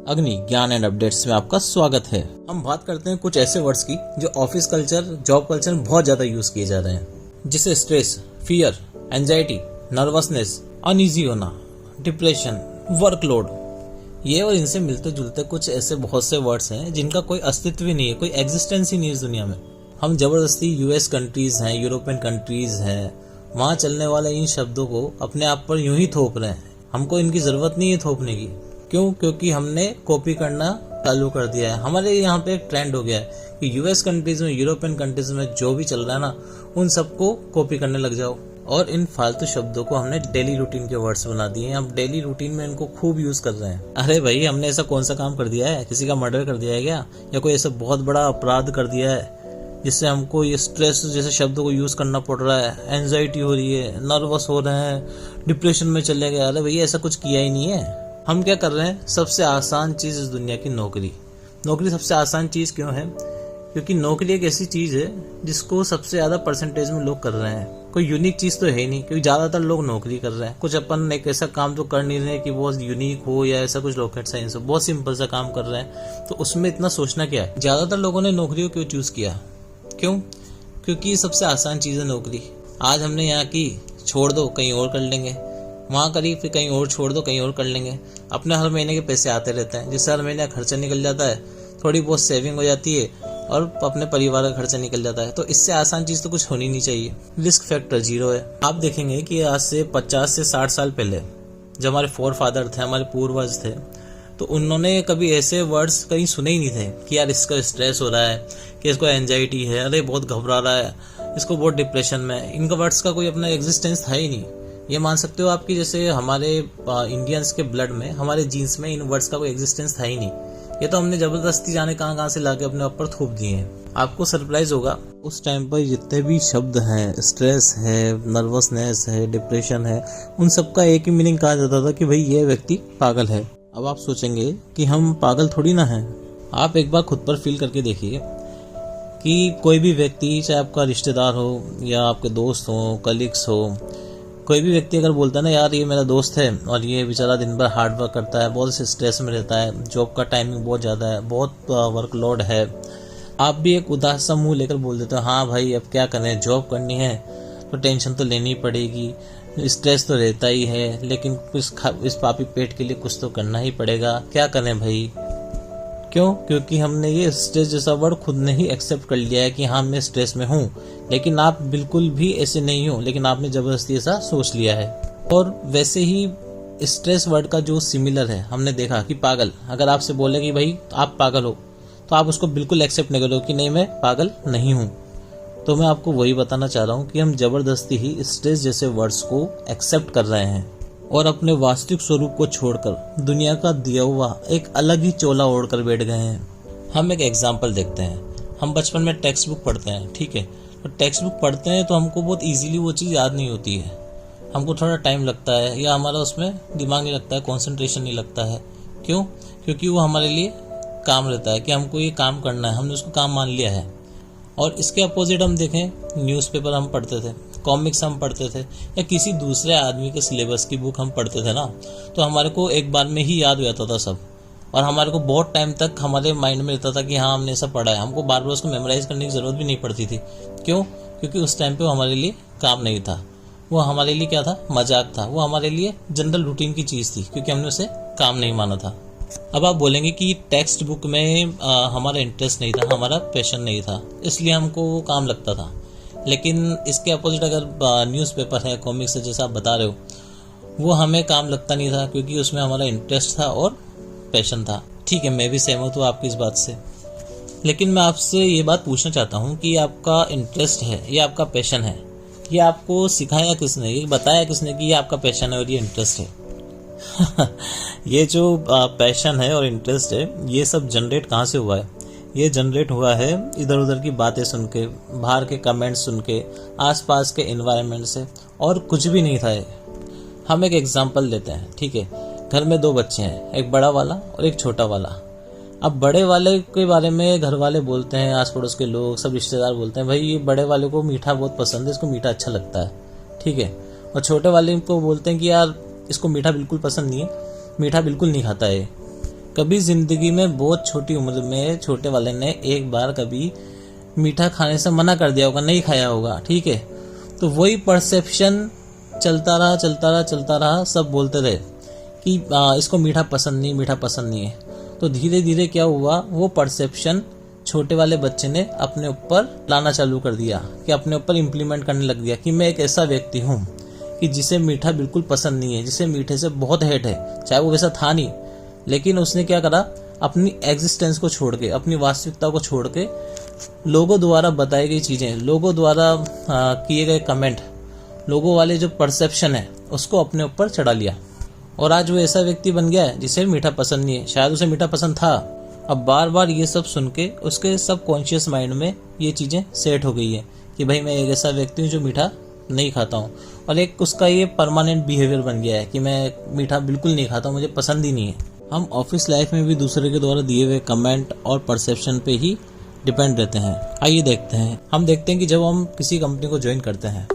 अग्नि ज्ञान and updates में आपका स्वागत है। हम बात करते हैं कुछ ऐसे वर्ड्स की जो ऑफिस कल्चर, जॉब कल्चर में बहुत ज्यादा यूज किए जा रहे हैं, जिसे stress, fear, anxiety, nervousness, uneasy होना, डिप्रेशन, वर्कलोड, ये और इनसे मिलते जुलते कुछ ऐसे बहुत से वर्ड्स हैं जिनका कोई अस्तित्व ही नहीं है, कोई एग्जिस्टेंस ही नहीं है इस दुनिया में। हम जबरदस्ती यूएस कंट्रीज हैं, यूरोपियन कंट्रीज हैं, वहाँ चलने वाले इन शब्दों को अपने आप पर यूं ही थोप रहे हैं। हमको इनकी जरूरत नहीं है थोपने की। क्यों? क्योंकि हमने कॉपी करना चालू कर दिया है। हमारे यहाँ पे एक ट्रेंड हो गया है कि यूएस कंट्रीज में, यूरोपियन कंट्रीज में जो भी चल रहा है ना, उन सबको कॉपी करने लग जाओ। और इन फालतू शब्दों को हमने डेली रूटीन के वर्ड्स बना दिए हैं। हम डेली रूटीन में इनको खूब यूज कर रहे हैं। अरे भाई, हमने ऐसा कौन सा काम कर दिया है? किसी का मर्डर कर दिया है क्या? या कोई ऐसा बहुत बड़ा अपराध कर दिया है जिससे हमको ये स्ट्रेस जैसे शब्दों को यूज करना पड़ रहा है, एंजाइटी हो रही है, नर्वस हो रहे हैं, डिप्रेशन में चले गए? अरे भैया, ऐसा कुछ किया ही नहीं है। हम क्या कर रहे हैं? सबसे आसान चीज इस दुनिया की नौकरी। नौकरी सबसे आसान चीज क्यों है? क्योंकि नौकरी एक ऐसी चीज है जिसको सबसे ज्यादा परसेंटेज में लोग कर रहे हैं। कोई यूनिक चीज तो है ही नहीं, क्योंकि ज्यादातर लोग नौकरी कर रहे हैं। कुछ अपन एक ऐसा काम तो कर नहीं रहे कि बहुत यूनिक हो या ऐसा कुछ रॉकेट साइंस हो, बहुत सिंपल सा काम कर रहे हैं, तो उसमें इतना सोचना क्या है। ज्यादातर लोगों ने नौकरी को क्यों चूज किया? क्यों? क्योंकि सबसे आसान चीज है नौकरी। आज हमने यहाँ की, छोड़ दो कहीं और कर लेंगे, वहाँ करी फिर कहीं और छोड़ दो कहीं और कर लेंगे। अपने हर महीने के पैसे आते रहते हैं, जिससे हर महीने खर्चा निकल जाता है, थोड़ी बहुत सेविंग हो जाती है और अपने परिवार का खर्चा निकल जाता है। तो इससे आसान चीज तो कुछ होनी नहीं चाहिए। रिस्क फैक्टर जीरो है। आप देखेंगे कि आज से 50 से 60 साल पहले जब हमारे फोर फादर थे, हमारे पूर्वज थे, तो उन्होंने कभी ऐसे वर्ड्स कहीं सुने ही नहीं थे कि यार इसका स्ट्रेस हो रहा है, कि इसको एंजाइटी है, अरे बहुत घबरा रहा है, इसको बहुत डिप्रेशन में। इनका वर्ड्स का कोई अपना एग्जिस्टेंस था ही नहीं। ये मान सकते हो आपकी, जैसे हमारे इंडियंस के ब्लड में, हमारे जीन्स में इन वर्ड्स का कोई एग्जिस्टेंस था ही नहीं। ये तो हमने जबरदस्ती जाने कहाँ से लाके अपने ऊपर थोप दिए हैं। आपको सरप्राइज होगा, उस टाइम पर जितने भी शब्द हैं, स्ट्रेस है, नर्वसनेस है, डिप्रेशन है, उन सबका एक ही मीनिंग कहा जाता था कि भाई ये व्यक्ति पागल है। अब आप सोचेंगे कि हम पागल थोड़ी ना हैं। आप एक बार खुद पर फील करके देखिए कि कोई भी व्यक्ति, चाहे आपका रिश्तेदार हो या आपके दोस्त हो, कलीग्स हो, कोई भी व्यक्ति अगर बोलता है ना, यार ये मेरा दोस्त है और ये बेचारा दिन भर हार्ड वर्क करता है, बहुत से स्ट्रेस में रहता है, जॉब का टाइमिंग बहुत ज़्यादा है, बहुत वर्कलोड है, आप भी एक उदास सा मुंह लेकर बोल देते हो, हाँ भाई अब क्या करें, जॉब करनी है तो टेंशन तो लेनी पड़ेगी, स्ट्रेस तो रहता ही है, लेकिन इस पापी पेट के लिए कुछ तो करना ही पड़ेगा, क्या करें भाई। क्यों? क्योंकि हमने ये स्ट्रेस जैसा वर्ड खुद ने ही एक्सेप्ट कर लिया है कि हाँ मैं स्ट्रेस में हूँ, लेकिन आप बिल्कुल भी ऐसे नहीं हो, लेकिन आपने जबरदस्ती ऐसा सोच लिया है। और वैसे ही स्ट्रेस वर्ड का जो सिमिलर है, हमने देखा कि पागल, अगर आपसे बोले कि भाई आप पागल हो, तो आप उसको बिल्कुल एक्सेप्ट नहीं करोगे कि नहीं मैं पागल नहीं हूँ। तो मैं आपको वही बताना चाह रहा हूँ कि हम जबरदस्ती ही स्ट्रेस जैसे वर्ड्स को एक्सेप्ट कर रहे हैं और अपने वास्तविक स्वरूप को छोड़कर दुनिया का दिया हुआ एक अलग ही चोला ओढ़कर बैठ गए हैं। हम एक एग्जाम्पल देखते हैं। हम बचपन में टेक्स्ट बुक पढ़ते हैं, ठीक है, तो टेक्स्ट बुक पढ़ते हैं तो हमको बहुत इजीली वो चीज़ याद नहीं होती है, हमको थोड़ा टाइम लगता है, या हमारा उसमें दिमाग नहीं लगता है, कंसंट्रेशन नहीं लगता है। क्यों? क्योंकि वो हमारे लिए काम रहता है कि हमको ये काम करना है, हमने उसको काम मान लिया है। और इसके अपोजिट हम देखें, न्यूज़पेपर हम पढ़ते थे, कॉमिक्स हम पढ़ते थे, या किसी दूसरे आदमी के सिलेबस की बुक हम पढ़ते थे ना, तो हमारे को एक बार में ही याद हो जाता था सब, और हमारे को बहुत टाइम तक हमारे माइंड में रहता था कि हाँ हमने ऐसा पढ़ा है। हमको बार बार उसको मेमोराइज करने की ज़रूरत भी नहीं पड़ती थी। क्यों? क्योंकि उस टाइम पे वो हमारे लिए काम नहीं था, वो हमारे लिए क्या था, मजाक था, वो हमारे लिए जनरल रूटीन की चीज़ थी, क्योंकि हमने उसे काम नहीं माना था। अब आप बोलेंगे कि टेक्स्ट बुक में हमारा इंटरेस्ट नहीं था, हमारा पैशन नहीं था, इसलिए हमको वो काम लगता था। लेकिन इसके अपोजिट अगर न्यूज़पेपर है, कॉमिक्स है, जैसा आप बता रहे हो, वो हमें काम लगता नहीं था, क्योंकि उसमें हमारा इंटरेस्ट था और पैशन था। ठीक है, मैं भी सहमत हूँ आपकी इस बात से, लेकिन मैं आपसे ये बात पूछना चाहता हूँ कि आपका इंटरेस्ट है, ये आपका पैशन है, ये आपको सिखाया किसने, ये बताया किसने कि ये आपका पैशन है और ये इंटरेस्ट है? ये जो पैशन है और इंटरेस्ट है, ये सब जनरेट कहाँ से हुआ है? ये जनरेट हुआ है इधर उधर की बातें सुन के, बाहर के कमेंट्स सुन के, आसपास के एनवायरनमेंट से, और कुछ भी नहीं था ये। हम एक एग्जांपल लेते हैं, ठीक है, घर में दो बच्चे हैं, एक बड़ा वाला और एक छोटा वाला। अब बड़े वाले के बारे में घर वाले बोलते हैं, आस पड़ोस के लोग, सब रिश्तेदार बोलते हैं, भाई ये बड़े वाले को मीठा बहुत पसंद है, इसको मीठा अच्छा लगता है, ठीक है। और छोटे वाले को बोलते हैं कि यार इसको मीठा बिल्कुल पसंद नहीं है, मीठा बिल्कुल नहीं खाता है। कभी जिंदगी में बहुत छोटी उम्र में छोटे वाले ने एक बार कभी मीठा खाने से मना कर दिया होगा, नहीं खाया होगा, ठीक है। तो वही परसेप्शन चलता रहा, सब बोलते रहे कि इसको मीठा पसंद नहीं है। तो धीरे धीरे क्या हुआ, वो परसेप्शन छोटे वाले बच्चे ने अपने ऊपर लाना चालू कर दिया, कि अपने ऊपर इम्प्लीमेंट करने लग दिया कि मैं एक ऐसा व्यक्ति हूँ कि जिसे मीठा बिल्कुल पसंद नहीं है, जिसे मीठे से बहुत हेट है, चाहे वो वैसा था नहीं। लेकिन उसने क्या करा, अपनी एग्जिस्टेंस को छोड़ के, अपनी वास्तविकता को छोड़ के, लोगों द्वारा बताई गई चीज़ें, लोगों द्वारा किए गए कमेंट, लोगों वाले जो परसेप्शन है उसको अपने ऊपर चढ़ा लिया। और आज वो ऐसा व्यक्ति बन गया है जिसे मीठा पसंद नहीं है। शायद उसे मीठा पसंद था, अब बार बार ये सब सुन के उसके सबकॉन्शियस माइंड में ये चीज़ें सेट हो गई है कि भाई मैं एक ऐसा व्यक्ति हूँ जो मीठा नहीं खाता हूँ। और एक उसका ये परमानेंट बिहेवियर बन गया है कि मैं मीठा बिल्कुल नहीं खाता हूँ, मुझे पसंद ही नहीं है। हम ऑफिस लाइफ में भी दूसरे के द्वारा दिए हुए कमेंट और परसेप्शन पे ही डिपेंड रहते हैं। आइए देखते हैं, हम देखते हैं कि जब हम किसी कंपनी को ज्वाइन करते हैं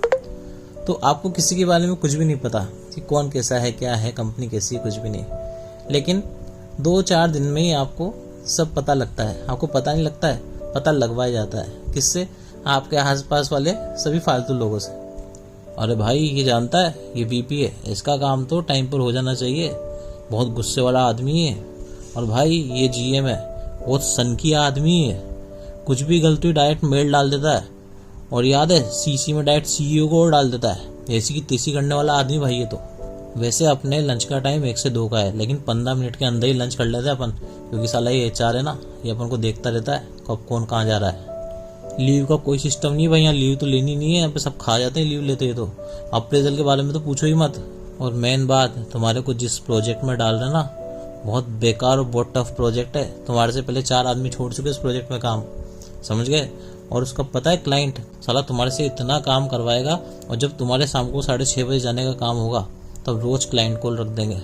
तो आपको किसी के बारे में कुछ भी नहीं पता कि कौन कैसा है, क्या है, कंपनी कैसी है, कुछ भी नहीं। लेकिन 2-4 दिन में ही आपको सब पता लगता है। आपको पता नहीं लगता है, पता लगवाया जाता है। किससे? आपके आसपास वाले सभी फालतू लोगों से। अरे भाई ये जानता है, ये वीपी है, इसका काम तो टाइम पर हो जाना चाहिए, बहुत गुस्से वाला आदमी है। और भाई ये जीएम है, बहुत सनकी आदमी है, कुछ भी गलती डायरेक्ट मेल डाल देता है। और याद है सीसी में डायरेक्ट सीईओ को डाल देता है। ऐसी की तेसी करने वाला आदमी भाई ये तो। वैसे अपने लंच का टाइम 1 से 2 का है, लेकिन 15 मिनट के अंदर ही लंच कर लेते हैं अपन, क्योंकि साला ये एचआर है ना, ये अपन को देखता रहता है कब कौन कहाँ जा रहा है। लीव का कोई सिस्टम नहीं भाई, यहाँ लीव तो लेनी नहीं है, यहाँ पे सब खा जाते हैं लीव लेते हैं। तो अप्रेजल के बारे में तो पूछो ही मत। और मेन बात, तुम्हारे को जिस प्रोजेक्ट में डाल रहे हैं ना, बहुत बेकार और बहुत टफ प्रोजेक्ट है। तुम्हारे से पहले 4 आदमी छोड़ चुके इस प्रोजेक्ट में काम, समझ गए। और उसका पता है क्लाइंट साला तुम्हारे से इतना काम करवाएगा, और जब तुम्हारे शाम को 6:30 बजे जाने का काम होगा तब रोज क्लाइंट कॉल रख देंगे,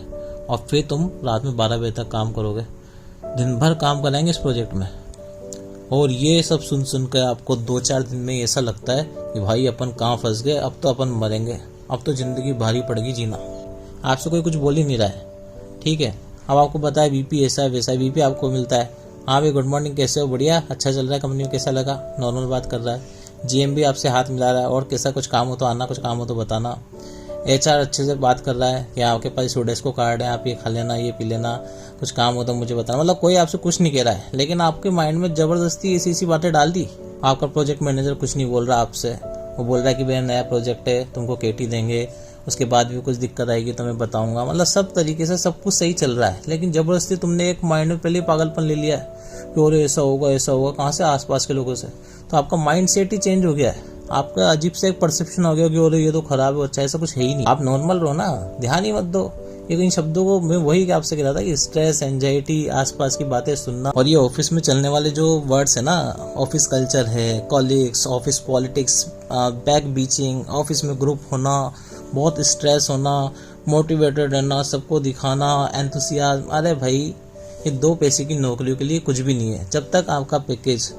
और फिर तुम रात में 12 बजे तक काम करोगे। दिन भर काम कराएंगे इस प्रोजेक्ट में। और ये सब सुन कर आपको 2-4 दिन में ऐसा लगता है कि भाई अपन कहाँ फंस गए, अब तो अपन मरेंगे, अब तो जिंदगी भारी पड़ेगी जीना। आपसे कोई कुछ बोल ही नहीं रहा है, ठीक है। अब आपको पता है बीपी ऐसा है वैसा है, बीपी आपको मिलता है, हाँ भाई गुड मॉर्निंग, कैसे हो, बढ़िया, अच्छा चल रहा है, कंपनी में कैसा लगा, नॉर्मल बात कर रहा है। जीएम भी आपसे हाथ मिला रहा है, और कैसा, कुछ काम हो तो आना, कुछ काम हो तो बताना। एचआर अच्छे से बात कर रहा है कि आपके पास स्टूडेंट्स कार्ड है, आप ये खा लेना, ये पी लेना, कुछ काम हो तो मुझे बताना। मतलब कोई आपसे कुछ नहीं कह रहा है, लेकिन आपके माइंड में जबरदस्ती ऐसी बातें डाल दी। आपका प्रोजेक्ट मैनेजर कुछ नहीं बोल रहा आपसे, वो बोल रहा है कि भैया नया प्रोजेक्ट है, तुमको केटी देंगे, उसके बाद भी कुछ दिक्कत आएगी तो मैं बताऊंगा। मतलब सब तरीके से सब कुछ सही चल रहा है, लेकिन जबरदस्ती तुमने एक माइंड में पहले पागलपन ले लिया है कि और ऐसा होगा ऐसा होगा। कहाँ से? आसपास के लोगों से। तो आपका माइंड सेट ही चेंज हो गया है, आपका अजीब से एक परसेप्शन हो गया कि और ये तो खराब है, अच्छा ऐसा कुछ है ही नहीं। आप नॉर्मल रहो ना, ध्यान ही मत दो ये इन शब्दों को। मैं वही आपसे कह रहा था कि स्ट्रेस, एंजाइटी, आसपास की बातें सुनना, और ये ऑफिस में चलने वाले जो वर्ड्स है ना, ऑफिस कल्चर है, colleagues, office politics, back bitching, office में ग्रुप होना, बहुत स्ट्रेस होना, मोटिवेटेड रहना, सबको दिखाना, एंथुसियाज्म। अरे भाई ये 2 पैसे की नौकरियों के लिए कुछ भी नहीं है। जब तक आपका पैकेज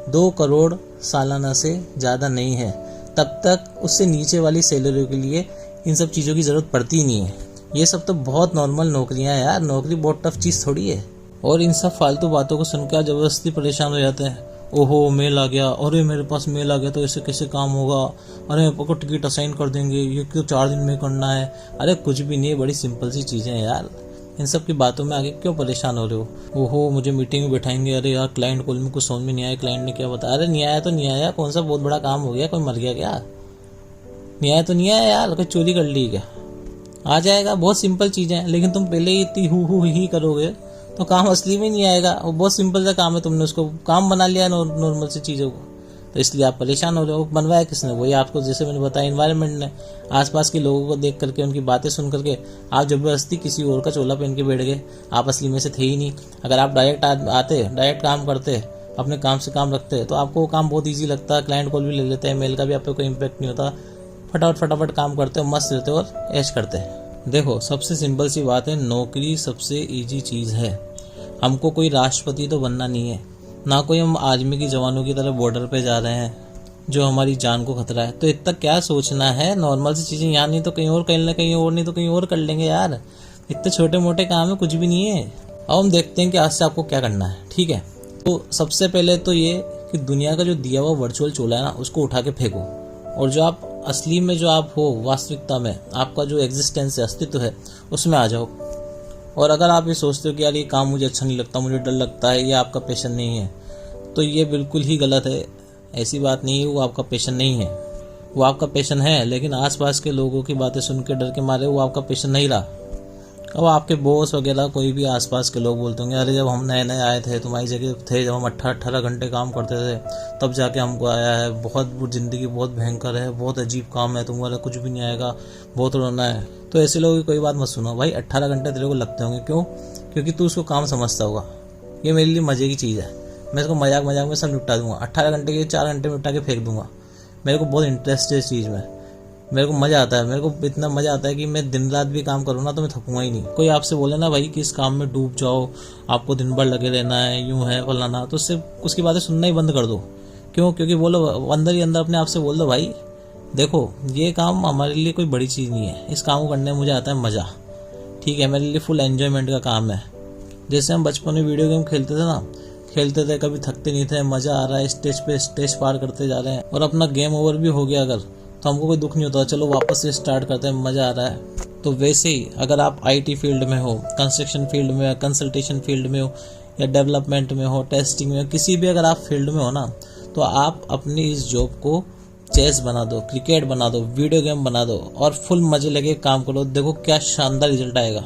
2 करोड़ सालाना से ज़्यादा नहीं है, तब तक उससे नीचे वाली सैलरी के लिए इन सब चीज़ों की ज़रूरत पड़ती ही नहीं है। ये सब तो बहुत नॉर्मल नौकरियां हैं यार, नौकरी बहुत टफ चीज़ थोड़ी है। और इन सब फालतू बातों को सुनकर आप जबरदस्ती परेशान हो जाते हैं। ओहो मेल आ गया, अरे मेरे पास मेल आ गया तो ऐसे कैसे काम होगा, अरे मेरे को टिकट असाइन कर देंगे, ये क्यों 4 दिन में करना है। अरे कुछ भी नहीं है, बड़ी सिंपल सी चीज़ें हैं यार। इन सब की बातों में आगे क्यों परेशान हो रहे हो? ओहो मुझे मीटिंग में बैठाएंगे, अरे यार क्लाइंट कॉल में कुछ समझ में नहीं आया, क्लाइंट ने क्या बताया। अरे नहीं आया तो नहीं आया, कौन सा बहुत बड़ा काम हो गया, कोई मर गया क्या? नहीं आया तो नहीं आया यार, कोई चोरी कर ली क्या? आ जाएगा। बहुत सिंपल चीज़ें हैं, लेकिन तुम पहले ही इतनी हु ही करोगे तो काम असली में नहीं आएगा। वो बहुत सिंपल सा काम है, तुमने उसको काम बना लिया नॉर्मल सी चीज़ों को, तो इसलिए आप परेशान हो रहे हो। बनवाया किसने? वही आपको, जैसे मैंने बताया, एनवायरनमेंट ने। आसपास के लोगों को देख करके, उनकी बातें सुन करके आप जबरदस्ती किसी और का चोला पहन के बैठ गए। आप असली में से थे ही नहीं। अगर आप डायरेक्ट आते, डायरेक्ट काम करते, अपने काम से काम रखते, तो आपको वो काम बहुत ईजी लगता। क्लाइंट कॉल भी ले लेते हैं, मेल का भी आप पे कोई इम्पैक्ट नहीं होता, फटाफट काम करते हो, मस्त रहते हो और ऐश करते हैं। देखो सबसे सिंपल सी बात है, नौकरी सबसे इजी चीज़ है। हमको कोई राष्ट्रपति तो बनना नहीं है, ना कोई हम आर्मी की जवानों की तरह बॉर्डर पे जा रहे हैं जो हमारी जान को खतरा है। तो इतना क्या सोचना है, नॉर्मल सी चीज़ें यहाँ नहीं तो कहीं और, कहीं ना कहीं और नहीं तो कहीं और कर लेंगे यार। इतने छोटे मोटे काम है, कुछ भी नहीं है। अब हम देखते हैं कि आज से आपको क्या करना है। ठीक है, तो सबसे पहले तो ये कि दुनिया का जो दिया हुआ वर्चुअल चोला है ना, उसको उठा के फेंको, और जो आप असली में जो आप हो, वास्तविकता में आपका जो एग्जिस्टेंस है, अस्तित्व है, उसमें आ जाओ। और अगर आप ये सोचते हो कि यार ये काम मुझे अच्छा नहीं लगता, मुझे डर लगता है, ये आपका पैशन नहीं है, तो ये बिल्कुल ही गलत है। ऐसी बात नहीं है, वो आपका पैशन नहीं है, वो आपका पैशन है, लेकिन आसपास के लोगों की बातें सुन के डर के मारे वो आपका पैशन नहीं रहा। अब आपके बॉस वगैरह कोई भी आसपास के लोग बोलते होंगे, अरे जब हम नए नए आए थे, तुम्हारी जगह थे, जब हम 18 घंटे काम करते थे, तब जाके हमको आया है, बहुत ज़िंदगी बहुत भयंकर है, बहुत अजीब काम है, तुम्हारा कुछ भी नहीं आएगा, बहुत रोना है। तो ऐसे लोगों की कोई बात मत सुनो भाई। 18 घंटे तेरे को लगते होंगे, क्यों? क्योंकि तू उसको काम समझता होगा। ये मेरे लिए मज़े की चीज़ है, मैं इसको मजाक मजाक में सब निपटा दूंगा। 18 घंटे के 4 घंटे में निपटा के फेंक दूंगा। मेरे को बहुत इंटरेस्ट है इस चीज़ में, मेरे को मज़ा आता है। मेरे को इतना मज़ा आता है कि मैं दिन रात भी काम करूँ ना तो मैं थकूंगा ही नहीं। कोई आपसे बोले ना भाई कि इस काम में डूब जाओ, आपको दिन भर लगे रहना है, यूं है फलाना, तो उससे उसकी बातें सुनना ही बंद कर दो। क्यों? क्योंकि बोलो अंदर ही अंदर अपने आप से बोल दो, भाई देखो ये काम हमारे लिए कोई बड़ी चीज़ नहीं है, इस काम को करने में मुझे आता है मज़ा। ठीक है, मेरे लिए फुल एन्जॉयमेंट का काम है। जैसे हम बचपन में वीडियो गेम खेलते थे ना, खेलते थे, कभी थकते नहीं थे, मज़ा आ रहा है, स्टेज पे स्टेज पार करते जा रहे हैं, और अपना गेम ओवर भी हो गया अगर, तो हमको कोई दुख नहीं होता, चलो वापस से स्टार्ट करते हैं, मज़ा आ रहा है। तो वैसे ही अगर आप आईटी फील्ड में हो, कंस्ट्रक्शन फील्ड में हो, कंसल्टेशन फील्ड में हो, या डेवलपमेंट में हो, टेस्टिंग में हो, किसी भी अगर आप फील्ड में हो ना, तो आप अपनी इस जॉब को चेस बना दो, क्रिकेट बना दो, वीडियो गेम बना दो, और फुल मजे लगे काम करो। देखो क्या शानदार रिजल्ट आएगा।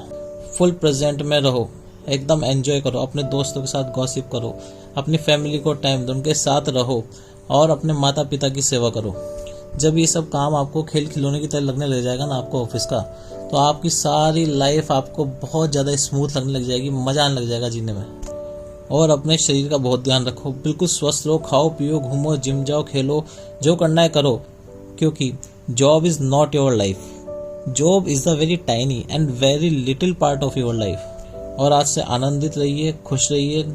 फुल प्रेजेंट में रहो, एकदम एंजॉय करो, अपने दोस्तों के साथ गॉसिप करो, अपनी फैमिली को टाइम दो, उनके साथ रहो, और अपने माता पिता की सेवा करो। जब ये सब काम आपको खेल खिलौने की तरह लगने लग जाएगा ना आपको ऑफिस का, तो आपकी सारी लाइफ आपको बहुत ज़्यादा स्मूथ लगने लग जाएगी, मज़ा आने लग जाएगा जीने में। और अपने शरीर का बहुत ध्यान रखो, बिल्कुल स्वस्थ रहो, खाओ पियो, घूमो, जिम जाओ, खेलो, जो करना है करो, क्योंकि job is not your life. Job is the very tiny and very little part of your life. और आज से आनंदित रहिए, खुश रहिए।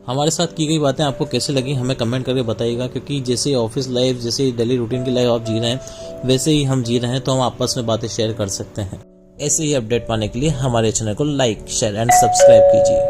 हमारे साथ की गई बातें आपको कैसे लगी हमें कमेंट करके बताइएगा, क्योंकि जैसे ऑफिस लाइफ, जैसे डेली रूटीन की लाइफ आप जी रहे हैं, वैसे ही हम जी रहे हैं, तो हम आपस में बातें शेयर कर सकते हैं। ऐसे ही अपडेट पाने के लिए हमारे चैनल को लाइक, शेयर एंड सब्सक्राइब कीजिए।